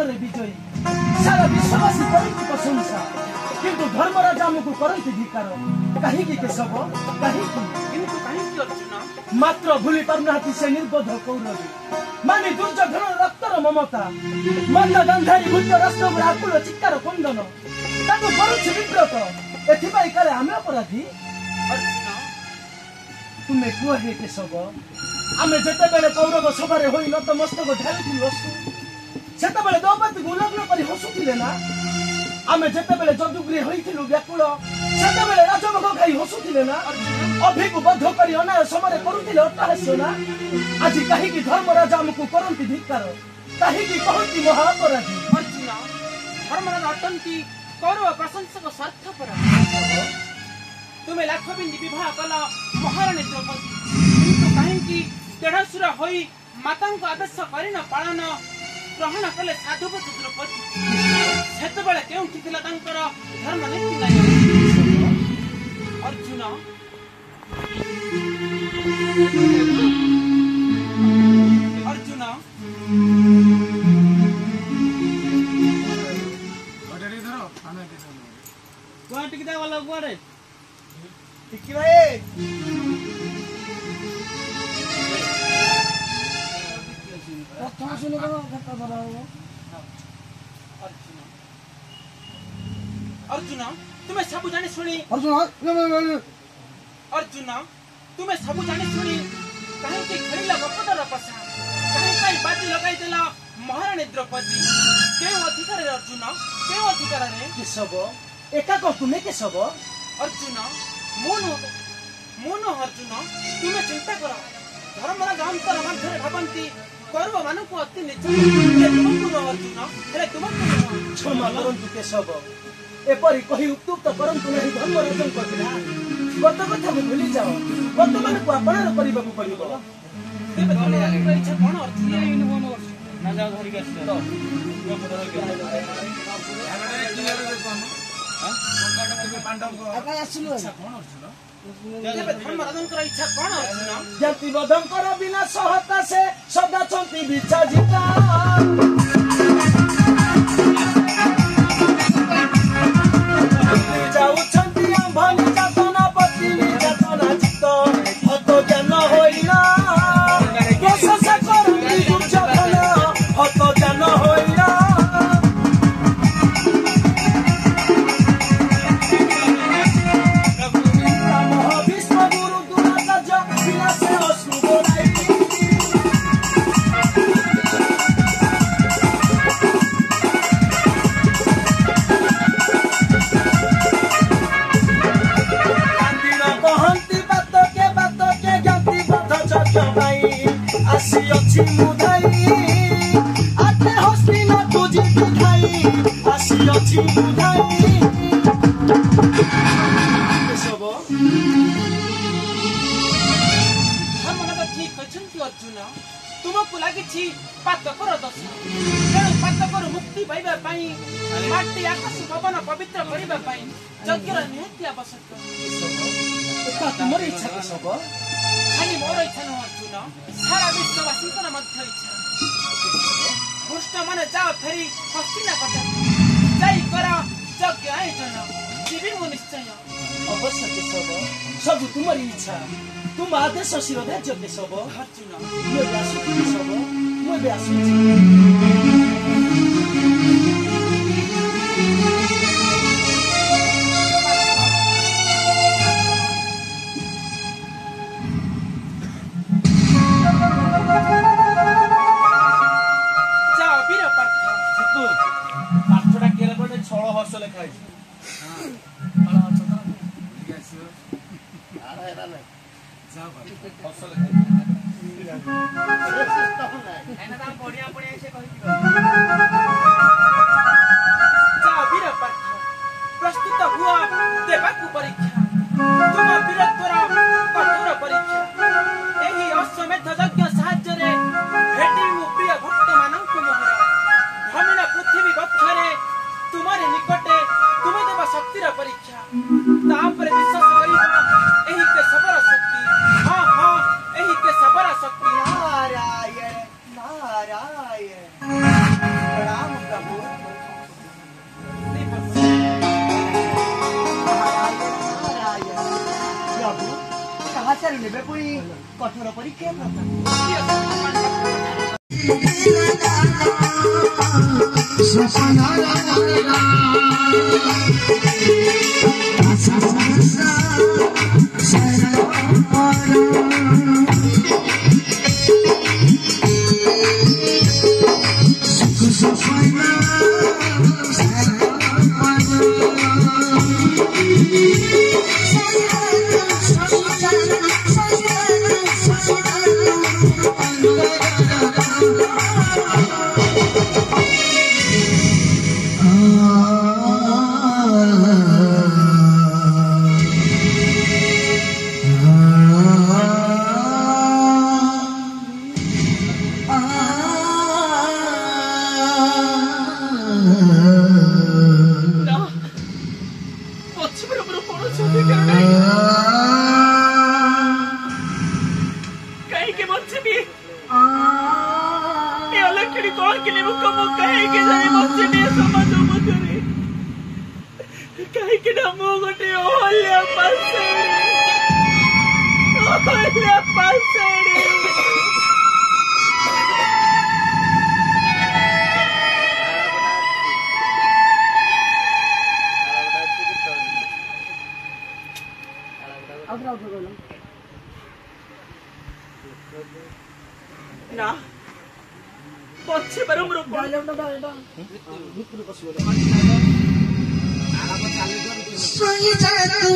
रे विजयी सारा विश्ववासी करती प्रशंसा किंतु धर्मराज आमको करती धिकार कहीं केशव कहीं मात्र भूली पारना से निर्बोध कौरवी मानी दुर्योधन रक्तर ममता मन्द गांधारी भूत राष्ट्र आकुल चित्कार कंदन विब्रत एथपाई काले आम अपराधी तुम्हें कुह हे केशव आम जिते कौरव सभारे हो नतमस्तक ढालुलु अश्रु सेतबेले द्रौपदी को उल्लग्न कर हसुले ना आम जिते जदुग्री होइथिलु व्याकुल सेतबेले राजभोग खाई हसुले ना अभिको बद्ध कर अनाय समय करुले अट्टहास्य ना आज कहीं धर्मराज आमको करती धिक्कार कहीं कहती महाअपराधी अर्जुन धर्मराज अटंती कौरव प्रशंसक स्वार्थपर तुम्हें लाख बिंदी विवाह कल महाराणी द्रौपदी किंतु कहीं देढ़सुर हो माता आदेश कर पालन ग्रहण कले साधुवत द्रौपदी सेतबेले केउठी थिला तांकर धर्म नीति नहीं अर्जुन अर्जुन कुआ टिकदा वाला कुआरे टिकी भाई कथा सुन कथा बराबर अर्जुन तुम्हें सब जाने सुनी अर्जुन तुम्हें सब जाने सुनी कहीं के खेला गपदर पसा कहीं कहीं बाजी लगाई देला महाराणी द्रौपदी के अधिकार रे अर्जुन के अधिकार रे केशव एका को तुम्हें केशव अर्जुन मोनो अर्जुन तुम्हें चिंता करो धर्मराज अंतर मध्य भावंती कौरव मान को अति निच तुमको अर्जुन हेले तुमको क्षमा करंतु केशव एपरी कही उत्तुक्त करंतु नहीं धर्मराजन कथिला गत कथा को भूली जाओ वर्तमान को आपणार करबा को पड़िबो तेबे धर्मराज को इच्छा कोन अर्थ ये इन कोन ना जाओ धरि के तो जाति बदंकर बिना सहता से सदा चंती बिछा जिता जाऊ चंती अंभनी जातना पति जातना चित्त हत ज्ञान होइना प्रशंस करती दुर्योधन हत ज्ञान होइना आसी मुधाई आते हस्ती न तुझी दिखाई आसी अच्छी मुधाई सब धर्मराज ठीक अछंती अर्जुन तुमको लागिछि पातकर दश तेणु पातकर मुक्ति पाइबा पई माटी आकाश पवन पवित्र करिबा पई यज्ञर निहाती आवश्यक एका तुमर इच्छा के सब खाली मोर इच्छा न अर्जुन सारा विश्ववासीଙ୍କର ମଧ୍ୟ इच्छा कृष्ण माने जाओ फेरी हस्तिना कटा जाई कर यज्ञ आयोजन जीवी मु निश्चय अवश्य के सब तुम्हारी इच्छा तुम आदेश शिरोधा के सब अर्जुन ये व्यास के सब मैं व्यास प्रस्तुत हुआ देवाकू परीक्षा तुम वीरत्वर कठोर परीक्षा एही अश्वमेध यज्ञ साहाय्य रे भेटी मु प्रिय भक्त मानक मोहर भमिना पृथ्वी बक्षरे तुम्हारे निकटे तुम्हें देवा शक्तिर परीक्षा तापर विश्वास करिबा एही के सबरा शक्ति हां हां एही के सबरा शक्ति नारायण नारायण प्रणाम ନେବେ ପୁଣି କଠୋର ପରୀକ୍ଷା ना पछे बरमर सोई जा तू